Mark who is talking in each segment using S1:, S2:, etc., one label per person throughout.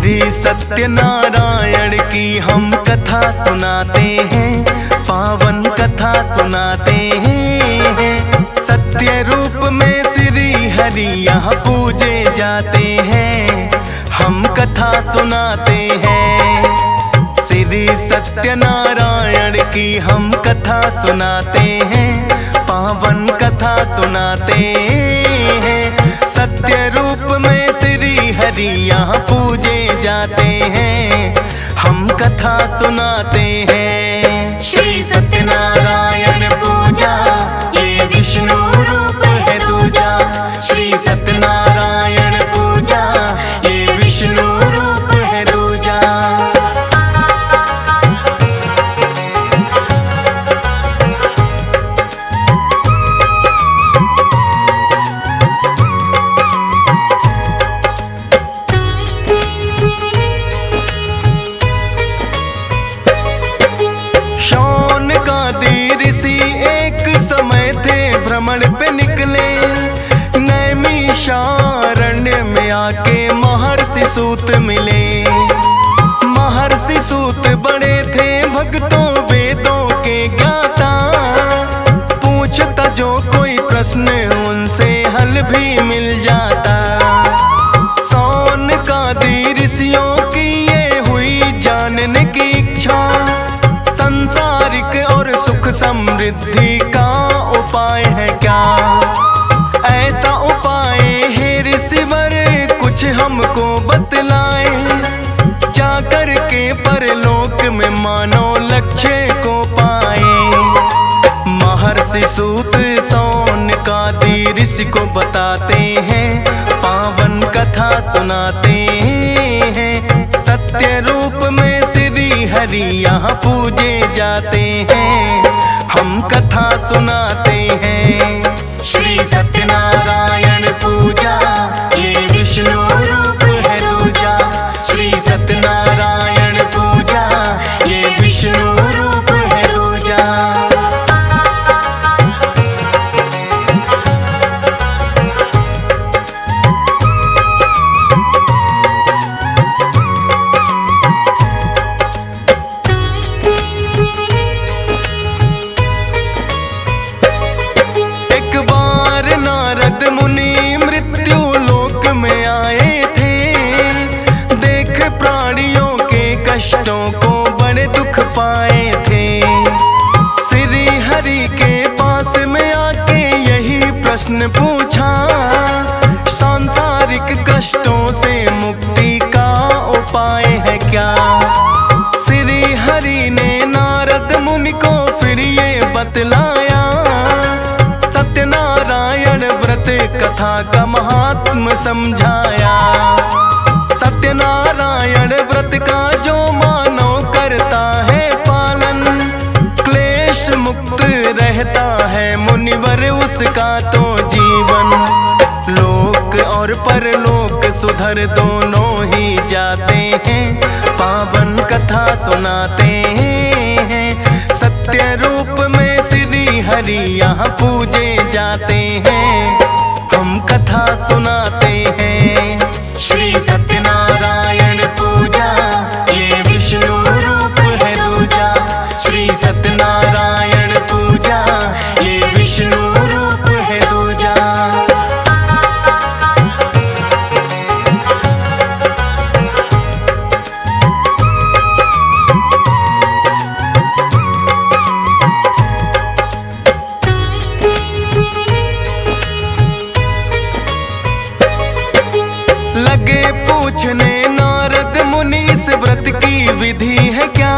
S1: श्री सत्यनारायण की हम कथा सुनाते हैं, पावन कथा सुनाते हैं। सत्य रूप में श्री हरि यहाँ पूजे जाते हैं, हम कथा सुनाते हैं। श्री सत्यनारायण की हम कथा सुनाते हैं, पावन कथा सुनाते हैं। सत्य रूप में श्री हरि यहाँ पूजे जाते हैं, हम कथा सुनाते हैं।
S2: श्री सत्यनारायण पूजा ये विष्णु रूप है दूजा। श्री सत्यनारायण पूजा ये विष्णु रूप है दूजा।
S1: भ्रमण पे निकले, नैमिषारण्य में आके महर्षि सूत मिले। महर्षि सूत बड़े थे भक्तों वेदों के ज्ञाता, पूछता जो कोई प्रश्न उनसे हल भी मिल जाता। सौनकादि ऋषियों की ये हुई जानने की इच्छा, संसारिक और सुख समृद्धि का उपाय है क्या। ऐसा उपाय है ऋषिवर कुछ हमको बतलाए, जाकर के परलोक में मानव लक्ष्य को पाए। महर्षि सूत सौनकादि ऋषि को बताते हैं, पावन कथा सुनाते हैं। सत्य रूप में श्री हरि यहाँ पूजे जाते हैं, हम कथा सुनाते हैं।
S2: श्री सत्यनारायण पूजा ये विष्णु रूप है दूजा। श्री सत्यनारायण पूजा ये विष्णु रूप है दूजा।
S1: कष्टों को बड़े दुख पाए थे। श्री हरि के पास में आके यही प्रश्न पूछा, सांसारिक कष्टों से मुक्ति का उपाय है क्या। श्री हरि ने नारद मुनि को फिर ये बतलाया, सत्यनारायण व्रत कथा का महात्म समझाया। सत्यनारायण व्रत का जो मानव करता है पालन, क्लेश मुक्त रहता है मुनिवर उसका तो जीवन। लोक और परलोक सुधर दोनों ही जाते हैं, पावन कथा सुनाते हैं। सत्य रूप में श्री हरि यहाँ पूजे जाते हैं, हम कथा सुनाते हैं।
S2: श्री सत्यनारायण पूजा ये विष्णु रूप है दूजा। श्री सत्यनारायण पूजा ये विष्णु रूप है दूजा।
S1: लगे पूछने नारद मुनि इस व्रत की विधि है क्या,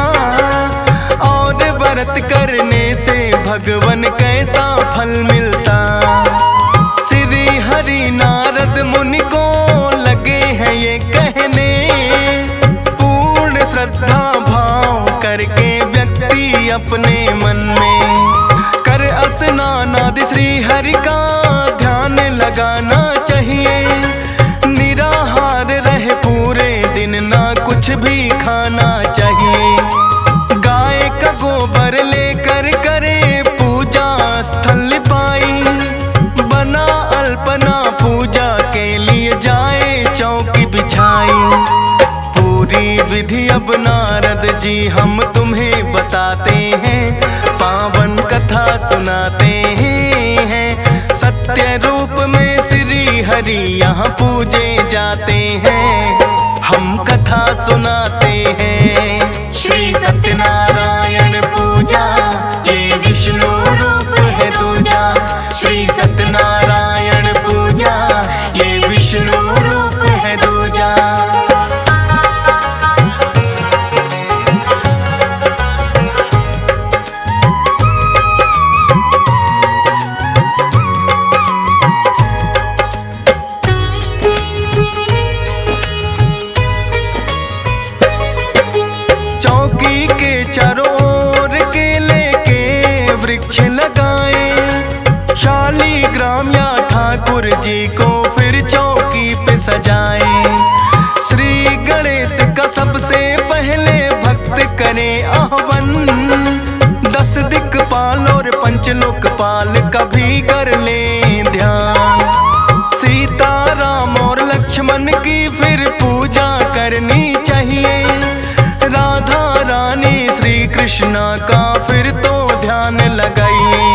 S1: और व्रत करने से भगवान कैसा फल मिलता। श्री हरि नारद मुनि को लगे हैं ये कहने, पूर्ण श्रद्धा भाव करके व्यक्ति अपने मन में कर स्नान आदि श्री हरि का ध्यान लगाना चाहिए। निराहार रहे पूरे दिन, ना कुछ भी खाना चाहिए। गाय का गोबर लेकर करे पूजा स्थल पाई, बना अल्पना पूजा के लिए जाए चौकी बिछाई। विधि अब नारद जी हम तुम्हें बताते हैं, पावन कथा सुनाते हैं। सत्य रूप में श्री हरि यहाँ पूजे जाते हैं, हम कथा सुनाते हैं।
S2: श्री सत्यनारायण पूजा ये विष्णु रूप है दूजा। श्री सत्यनारायण पूजा ये विष्णु रूप है दूजा।
S1: चौकी के चारों ओर केले के वृक्ष लगाए, शालीग्राम या ठाकुर जी को फिर चौकी पे सजाए। श्री गणेश का सबसे पहले भक्त करे आह्वान, 10 दिक्पाल और पंचलोकपाल का भी कर ले ध्यान। सीता राम और लक्ष्मण की फिर पूजा करनी चाहिए, राधा रानी श्री कृष्णा का फिर तो ध्यान लगाइए।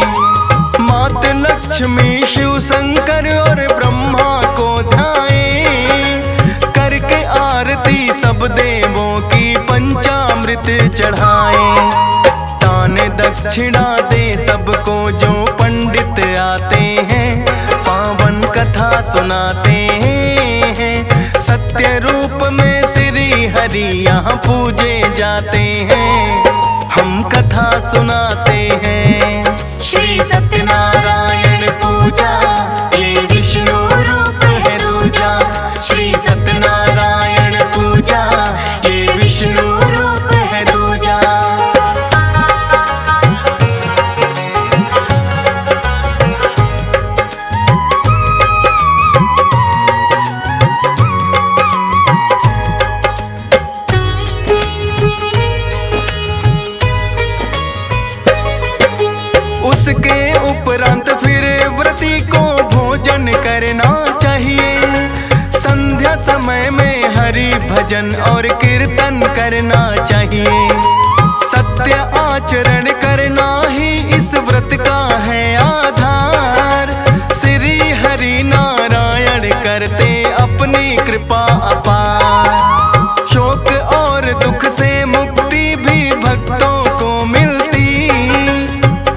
S1: मात लक्ष्मी शिव शंकर और ब्रह्मा को ध्याए, करके आरती सब देवों की पंचामृत चढ़ाए। दान दक्षिणा दे सबको जो पंडित आते हैं, पावन कथा सुनाते हैं। सत्य रूप में श्री हरि यहाँ पूजे जाते हैं, हम कथा सुनाते हैं।
S2: श्री सत्यनारायण पूजा ये विष्णु रूप है दूजा। श्री सत्यनारायण पूजा ये विष्णु रूप है दूजा।
S1: उसके उपरांत फिर व्रती को भोजन करना चाहिए। संध्या समय में हरि भजन और कीर्तन करना चाहिए। सत्य आचरण करना ही इस व्रत का है आधार। श्री हरि नारायण करते अपनी कृपा अपार। शोक और दुख से मुक्ति भी भक्तों को मिलती,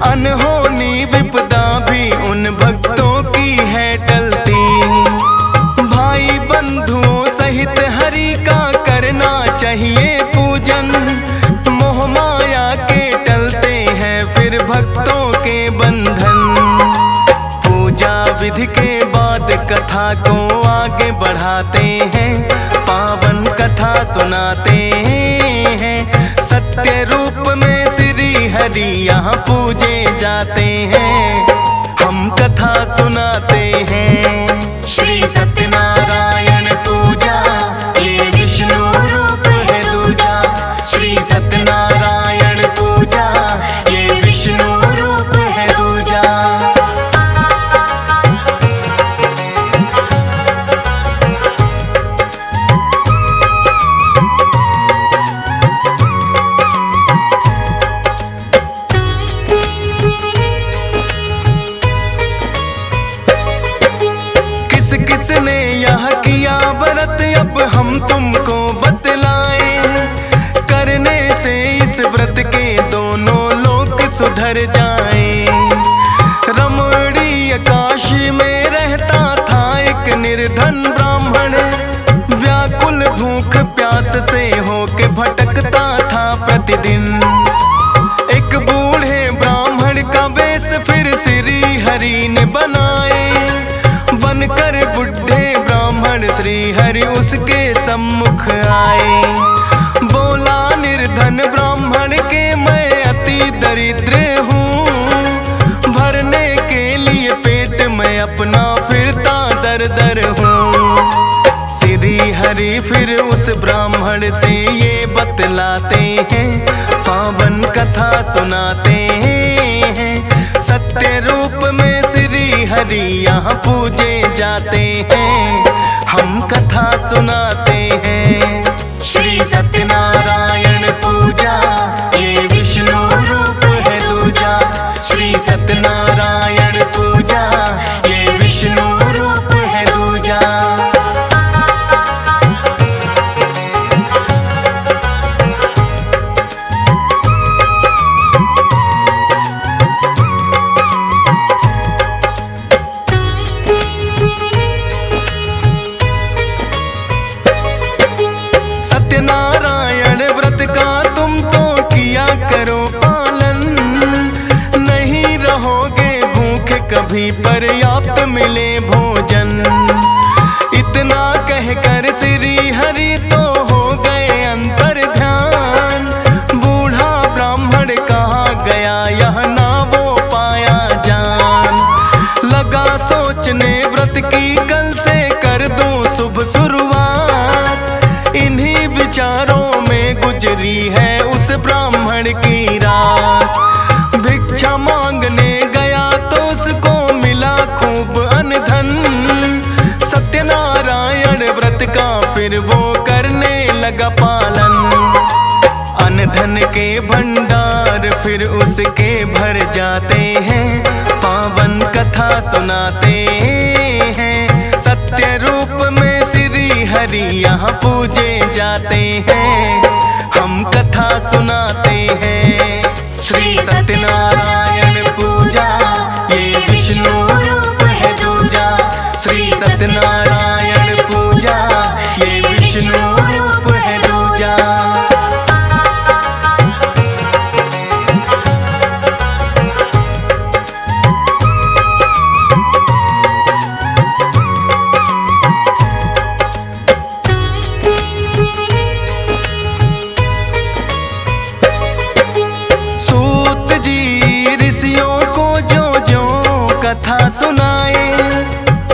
S1: अनहोनी विपदा भी उन भक्तों की है टलती। भाई बंधुओं सहित हरि का करना चाहिए पूजन, मोह माया के टलते हैं फिर भक्तों के बंधन। पूजा विधि के बाद कथा को आगे बढ़ाते हैं, पावन कथा सुनाते हैं। सत्य रूप में श्री हरि यहाँ पूजे जाते हैं, हम कथा सुनाते हैं।
S2: श्री सत्यनारायण पूजा ये विष्णु रूप है दूजा। श्री सत्यनारायण पूजा ये विष्णु रूप है दूजा।
S1: किस किसने यह किया व्रत अब हम तुमको बतलाएं, करने से इस व्रत के दोनों लोक सुधर जाएं। रमणीय काशी में रहता था एक निर्धन ब्राह्मण, व्याकुल भूख प्यास से होके भटकता था प्रतिदिन। एक बूढ़े ब्राह्मण का वेश फिर श्री हरि ने बनाए, बनकर बुढ़े ब्राह्मण श्री हरि उसके सम्मुख आए। बोला निर्धन ब्राह्मण के मैं अति दरिद्र हूँ, भरने के लिए पेट में अपना फिरता दर दर हूँ। श्री हरि फिर उस ब्राह्मण से ये बतलाते हैं, पावन कथा सुनाते हैं। सत्य रूप में श्री हरि यहाँ पूजे जाते हैं, हम कथा सुनाते हैं।
S2: श्री सत्य
S1: सत्यनारायण व्रत का तुम तो किया करो पालन, नहीं रहोगे भूखे कभी पर्याप्त मिले भोजन। इतना कहकर श्री हरि तो हो गए अंतर ध्यान, बूढ़ा ब्राह्मण कहा गया यह ना वो पाया जान। लगा सोचने व्रत की कल से कर दूं शुभ शुरुआत, इन्हीं विचारों में गुजरी है उस ब्राह्मण की रात। भिक्षा मांगने गया तो उसको मिला खूब अनधन, सत्यनारायण व्रत का फिर वो करने लगा पालन। अनधन के भंडार फिर उसके भर जाते हैं, पावन कथा सुनाते हैं। सत्य रूप में श्री हरि यहाँ पूजे जाते हैं, हम कथा सुनाते हैं। श्री सत्यनारायण पूजा ये विष्णु रूप है दूजा, श्री सत्यनारायण पूजा ये विष्णु रूप है दूजा। सूत जी ऋषियों को जो जो कथा सुनाए,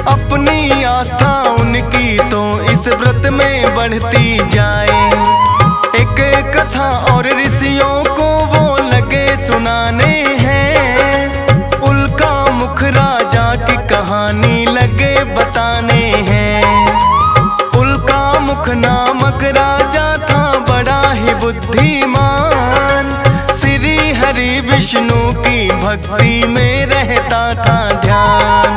S1: अपनी आस्था उनकी तो इस व्रत में बढ़ती जाए। एक कथा और ऋषियों को वो लगे सुनाने हैं, उल्का मुख राजा की कहानी लगे बताने हैं। उल्का मुख नामक राजा था बड़ा ही बुद्धिमान, श्री हरि विष्णु की भक्ति में रहता था ध्यान।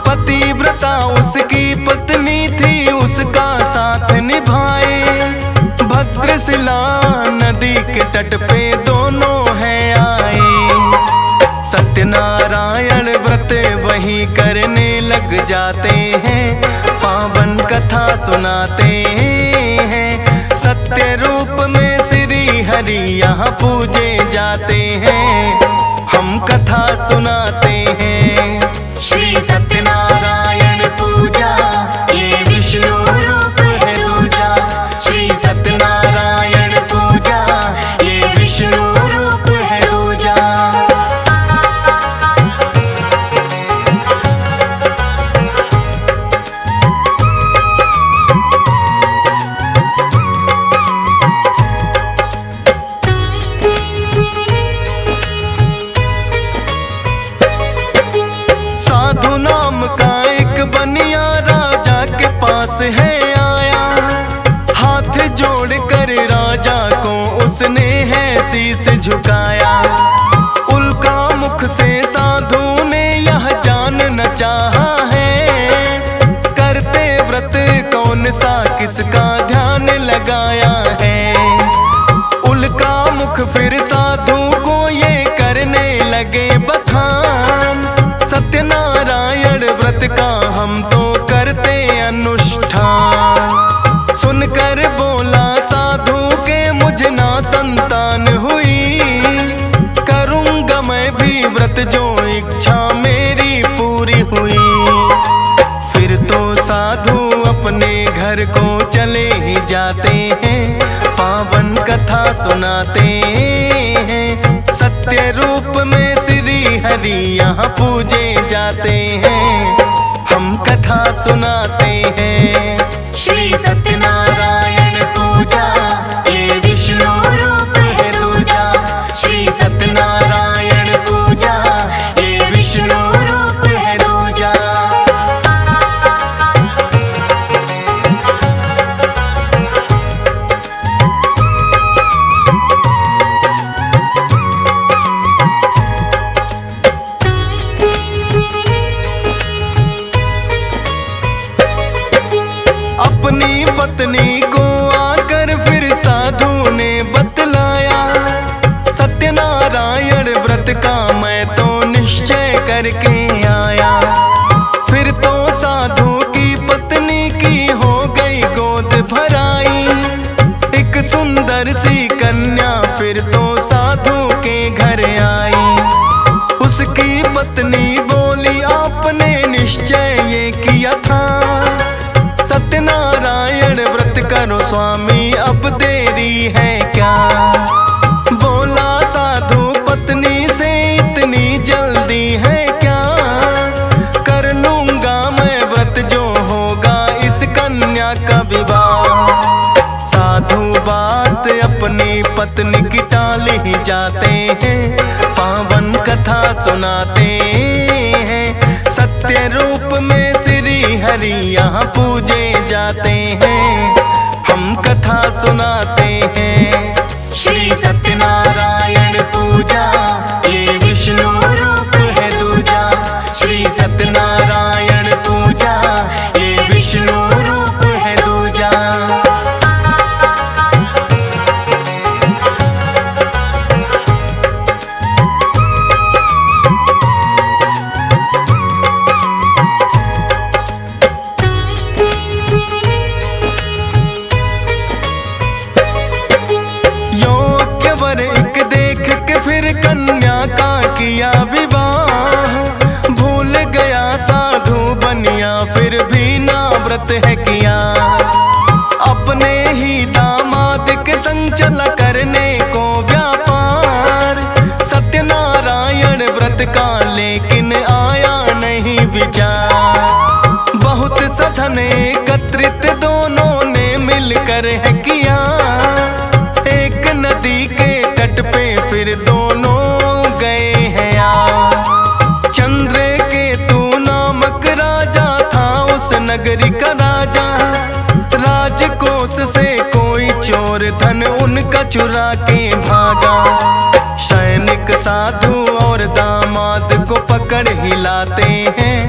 S1: पतिव्रता उसकी पत्नी थी, उसका साथ निभाए। भद्रशिला नदी के तट पे दोनों हैं आए। सत्यनारायण व्रत वही करने लग जाते हैं, पावन कथा सुनाते हैं। सत्य रूप में श्री हरि यहाँ पूजे जाते हैं, हम कथा सुनाते हैं। श्री सत्यनारायण पूजा ये विष्णु रूप है दूजा, श्री सत्यनारायण पूजा ये विष्णु रूप है दूजा। साधु नाम का एक बनिया राजा के पास है आया, हाथ जोड़ कर राजा को उसने है शीस झुकाया। उल्का मुख से साधु ने यह जानना चाहा है, करते व्रत कौन सा किसका ध्यान लगाया है। उल्का मुख फिर साधु को ये करने लगे बखान, सत्यनारायण व्रत का हम तो करते अनुष्ठान। सुनकर बोला साधु के मुझे ना संतान हुई, करूँगा मैं भी व्रत जो इच्छा मेरी पूरी हुई। फिर तो साधु अपने घर को चले ही जाते हैं, पावन कथा सुनाते हैं। सत्य रूप में श्री हरि यहाँ पूजे जाते हैं, हम कथा सुनाते हैं। श्री सत्यनारायण पूजा ये विष्णु रूप है दूजा, श्री सत्यनारायण पूजा ये विष्णु रूप है दूजा। अपनी पत्नी को आकर फिर साधु ने बतलाया, सत्यनारायण व्रत का मैं तो निश्चय करके आया। फिर तो साधु की पत्नी की हो गई गोद भराई, सुंदर सी कन्या फिर तो साधु के घर आई। उसकी पत्नी बोली आपने निश्चय ये किया था, सत्यनारायण व्रत करो स्वामी अब देरी है क्या। बोला साधु पत्नी से इतनी जल्दी है क्या, कर लूंगा मैं व्रत जो होगा इस कन्या का विवाह। साधु बात अपनी पत्नी की टाल ही जाते हैं, पावन कथा सुनाते हैं। सत्य रूप में श्री हरि यहाँ पूजे जाते हैं, हम कथा सुनाते हैं।
S2: श्री सत्यनारायण पूजा ये विष्णु रूप है दूजा। श्री सत्यनारायण पूजा ये विष्णु रूप है दूजा।
S1: एक देख के फिर कन्या का किया विवाह, भूल गया साधु बनिया फिर भी ना व्रत है किया। अपने ही दामाद के संग चला करने को व्यापार, सत्यनारायण व्रत का लेकिन आया नहीं विचार। बहुत सधन एकत्रित दोनों ने मिलकर है किया, एक नदी के तट पे फिर दोनों गए हैं यार। चंद्रकेतु नामक राजा था उस नगरी का राजा, राजकोष से कोई चोर धन उनका चुरा के भागा। सैनिक साधु और दामाद को पकड़ हिलाते हैं,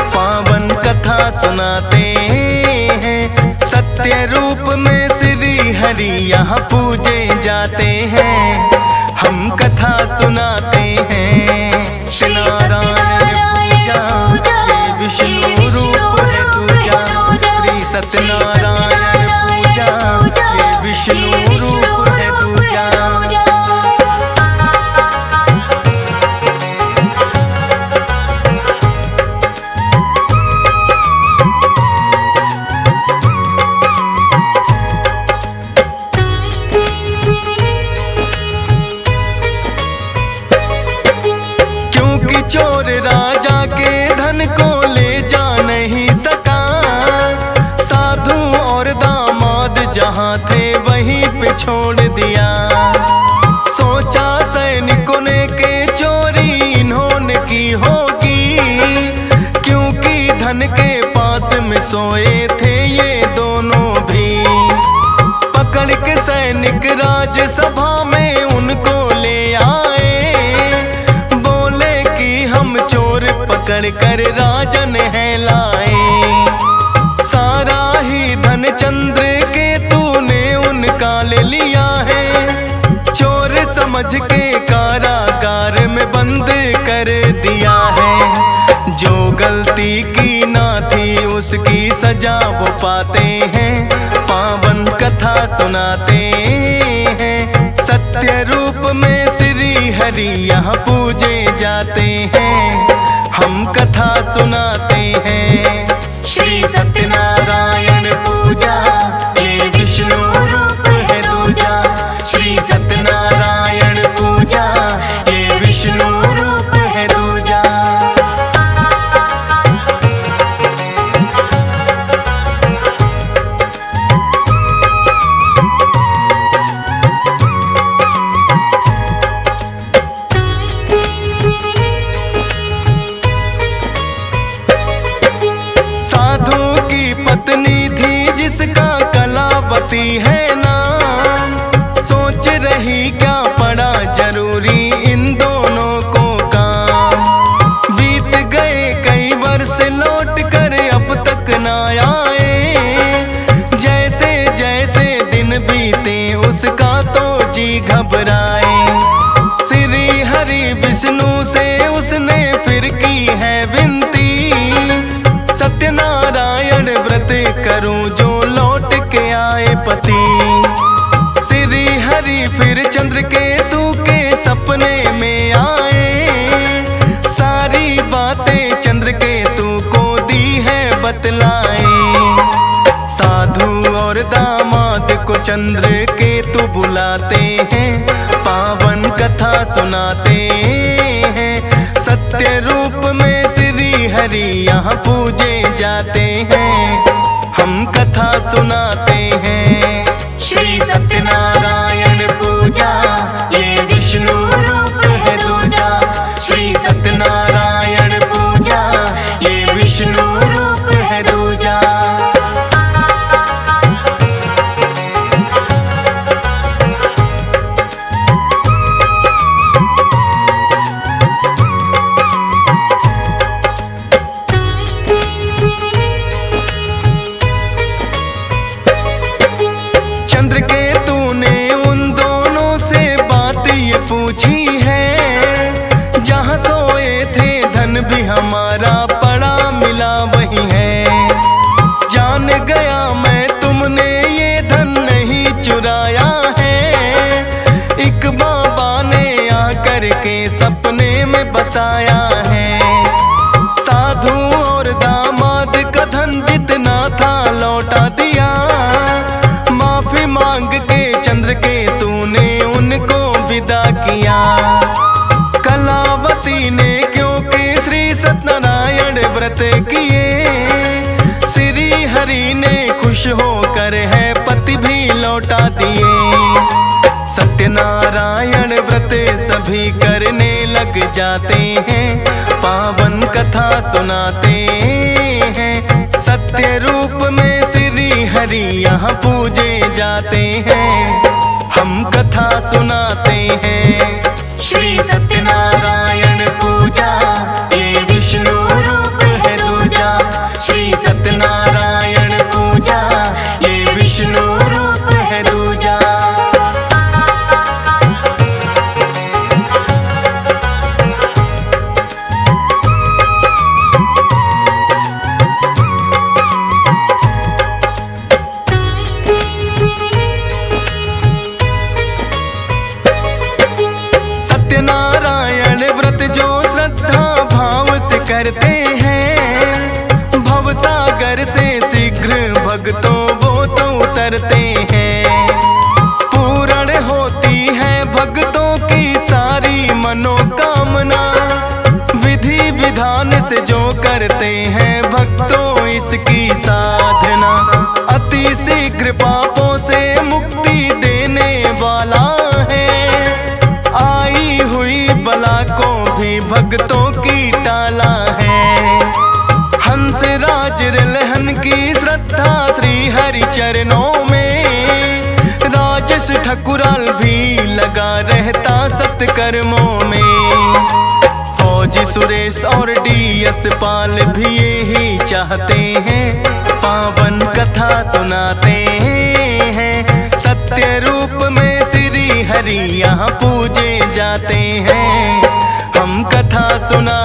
S1: पावन कथा सुनाते हैं। सत्य रूप में श्री हरि यहाँ पूजे जाते हैं, हम कथा सुनाते हैं। सत्यनारायण पूजा ये विष्णु रूप है दूजा। श्री सत्यनारायण पूजा ये विष्णु रूप है दूजा। चोर राजा के धन को ले जा नहीं सका, साधु और दामाद जहाँ थे वहीं पे छोड़ दिया। सोचा सैनिकों ने के चोरी इन्होंने की होगी, क्योंकि धन के पास में सोए थे ये दोनों भी। पकड़ के सैनिक राजसभा में उनको ले आए, पकड़ कर राजन है लाए। सारा ही धन चंद्रकेतु ने उनका ले लिया है, चोर समझ के कारागार में बंद कर दिया है। जो गलती की ना थी उसकी सजा वो पाते हैं, पावन कथा सुनाते हैं। सत्य रूप में श्री हरि यहाँ पूजे जाते हैं, हम कथा सुनाते हैं।
S2: श्री सत्यनारायण पूजा ये विष्णु रूप है दूजा। श्री सत्यनारायण पूजा ये विष्णु रूप है दूजा।
S1: पत्नी थी जिसका कलावती है नाम, सोच रही क्या पड़ा जरूरी इन दोनों को काम। बीत गए कई वर्ष लौट कर अब तक ना आए, जैसे जैसे दिन बीते उसका तो जी घबराए। श्री हरि विष्णु से उसने फिर की है विनती, सत्यनारायण व्रत करूं जो लौट के आए पति। श्री फिर चंद्रकेतु के सपने में आए। सारी बातें चंद्रकेतु को दी है बतलाए। साधु और दामाद को चंद्रकेतु बुलाते हैं, पावन कथा सुनाते हैं। सत्य रूप में श्री हरि यहाँ पूजे जाते हैं, हम कथा सुनाते हैं।
S2: श्री सत्यनारायण पूजा ये विष्णु रूप है दूजा। श्री सत्यनारायण पूजा ये विष्णु रूप है दूजा।
S1: चंद्रकेतु ने उन दोनों से बात ये पूछी है, जहाँ सोए थे धन भी हमारा पड़ा मिला वही है। जान गया मैं तुमने ये धन नहीं चुराया है, एक बाबा ने आकर के सपने में बताया है। साधु और दामाद का धन जितना था लौटा दिया, माफी मांग के चंद्रकेतु ने उनको विदा किया। कलावती ने क्योंकि श्री सत्यनारायण व्रत किए, श्री हरि ने खुश होकर है पति भी लौटा दिए। सत्यनारायण व्रत सभी करने लग जाते हैं, पावन कथा सुनाते हैं। सत्य रूप में श्री हरि यहाँ पूजे जाते हैं, हम कथा सुनाते हैं।
S2: श्री सत्यनारायण पूजा ये विष्णु रूप है दूजा। श्री सत्यनारायण पूजा ये विष्णु रूप है दूजा।
S1: सत्यनारायण व्रत जो श्रद्धा भाव से करते हैं, भवसागर से शीघ्र भक्तों वो तो उतरते हैं। पूर्ण होती है भक्तों की सारी मनोकामना, विधि विधान से जो करते हैं भक्तों इसकी साधना। अति शीघ्र पापों से मुक्ति देने वाला है, आई हुई बला को भी भक्तों की टाला है। हंस राज रिलहन की श्रद्धा श्री हरि चरणों में, राजेश ठकुराल भी लगा रहता सत्कर्मों में। फौजी सुरेश और DS पाल भी यही चाहते हैं, पावन कथा सुनाते हैं। सत्य रूप में श्री हरि यहाँ पूजे जाते हैं, हम कथा सुना